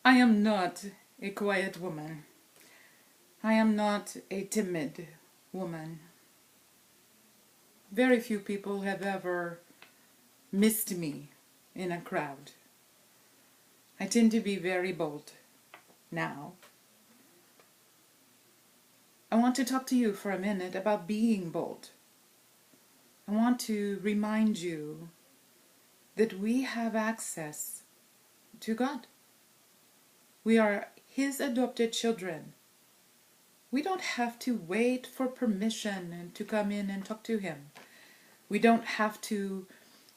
I am not a quiet woman. I am not a timid woman. Very few people have ever missed me in a crowd. I tend to be very bold now. I want to talk to you for a minute about being bold. I want to remind you that we have access to God. We are His adopted children. We don't have to wait for permission to come in and talk to Him. We don't have to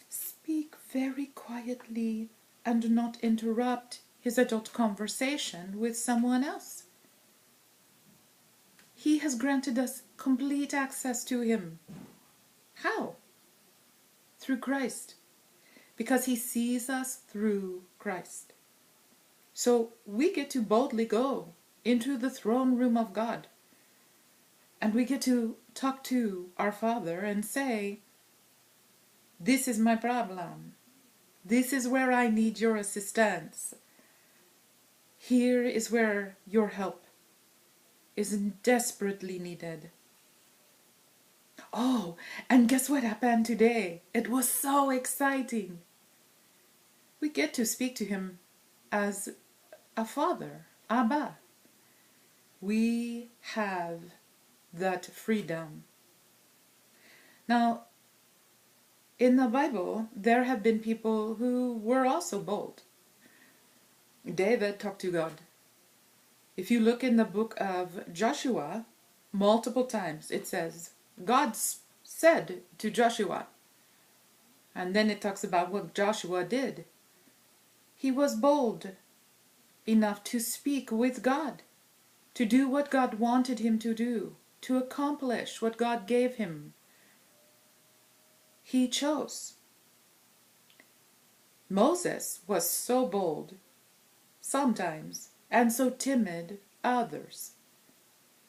speak very quietly and not interrupt His adult conversation with someone else. He has granted us complete access to Him. How? Through Christ. Because He sees us through Christ. So we get to boldly go into the throne room of God. And we get to talk to our Father and say, this is my problem. This is where I need your assistance. Here is where your help is desperately needed. Oh, and guess what happened today? It was so exciting. We get to speak to Him as a Father, Abba. We have that freedom. Now, in the Bible, there have been people who were also bold. David talked to God. If you look in the book of Joshua, multiple times it says, God said to Joshua. And then it talks about what Joshua did. He was bold enough to speak with God, to do what God wanted him to do, to accomplish what God gave him. He chose. Moses was so bold sometimes and so timid others.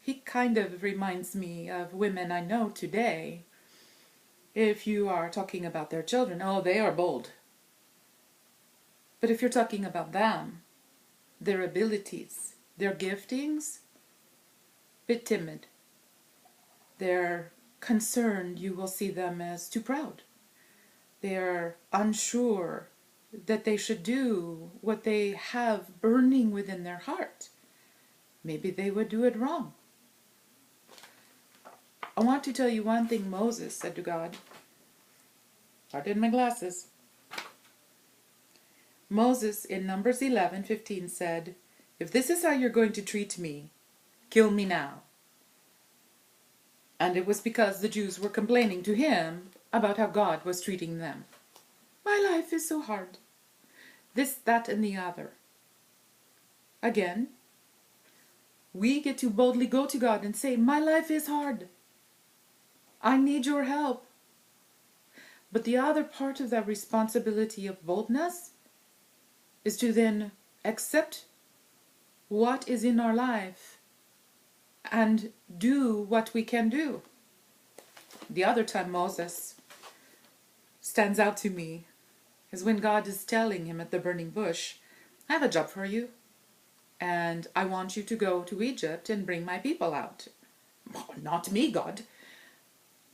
He kind of reminds me of women I know today. If you are talking about their children, oh, they are bold. But if you're talking about them, their abilities, their giftings, bit timid. They're concerned you will see them as too proud. They're unsure that they should do what they have burning within their heart. Maybe they would do it wrong. I want to tell you one thing Moses said to God. Pardon my glasses. Moses in Numbers 11:15 said, if this is how you're going to treat me, kill me now. And it was because the Jews were complaining to him about how God was treating them. My life is so hard. This, that, and the other. Again, we get to boldly go to God and say, my life is hard. I need your help. But the other part of that responsibility of boldness is to then accept what is in our life and do what we can do. The other time Moses stands out to me is when God is telling him at the burning bush, I have a job for you, and I want you to go to Egypt and bring my people out. Oh, not me, God.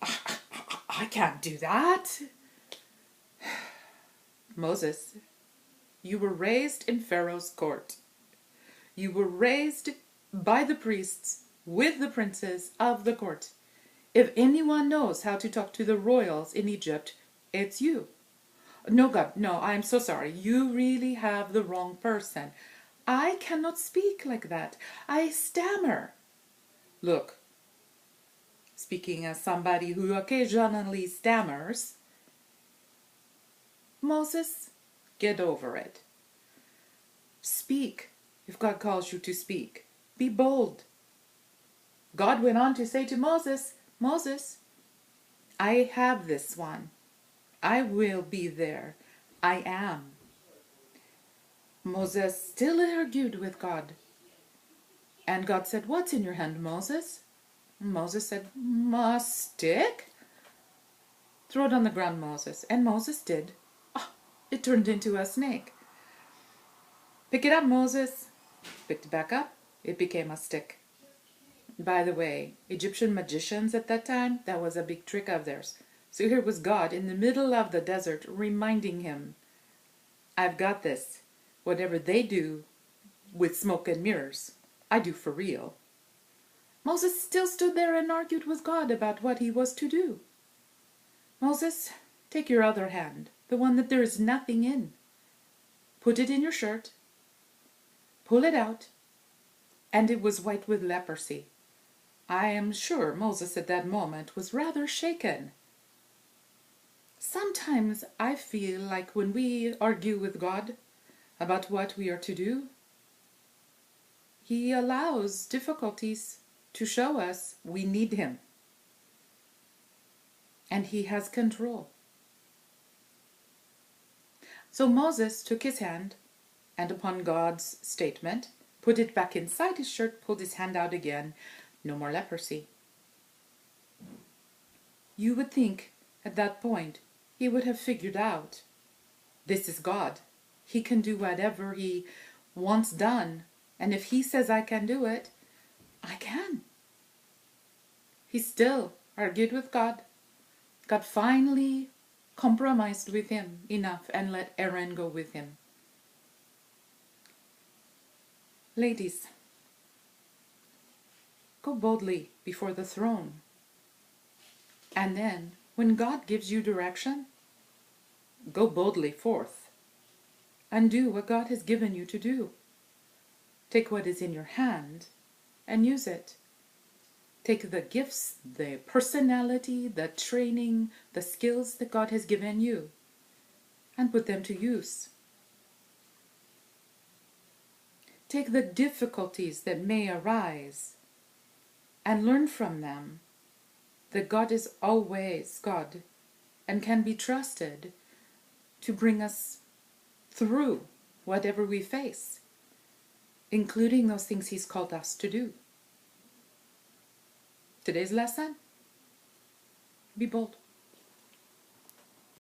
I can't do that. Moses, you were raised in Pharaoh's court. You were raised by the priests with the princes of the court. If anyone knows how to talk to the royals in Egypt, it's you. No, God, no, I'm so sorry. You really have the wrong person. I cannot speak like that. I stammer. Look, speaking as somebody who occasionally stammers, Moses, get over it. Speak if God calls you to speak. Be bold. God went on to say to Moses, Moses, I have this one. I will be there. I am. Moses still argued with God. And God said, what's in your hand, Moses? And Moses said, a stick? Throw it on the ground, Moses. And Moses did. Oh, it turned into a snake. Pick it up, Moses. Picked it back up. It became a stick. By the way, Egyptian magicians at that time, that was a big trick of theirs. So here was God in the middle of the desert reminding him, I've got this. Whatever they do with smoke and mirrors, I do for real. Moses still stood there and argued with God about what he was to do. Moses, take your other hand, the one that there is nothing in. Put it in your shirt. Pull it out. And it was white with leprosy. I am sure Moses at that moment was rather shaken. Sometimes I feel like when we argue with God about what we are to do, He allows difficulties to show us we need Him. And He has control. So Moses took his hand, and upon God's statement, put it back inside his shirt, pulled his hand out again. No more leprosy. You would think at that point he would have figured out, this is God. He can do whatever he wants done. And if he says I can do it, I can. He still argued with God. God finally compromised with him enough and let Aaron go with him. Ladies, go boldly before the throne. And then, when God gives you direction, go boldly forth and do what God has given you to do. Take what is in your hand and use it. Take the gifts, the personality, the training, the skills that God has given you and put them to use. Take the difficulties that may arise and learn from them that God is always God and can be trusted to bring us through whatever we face, including those things He's called us to do. Today's lesson, be bold.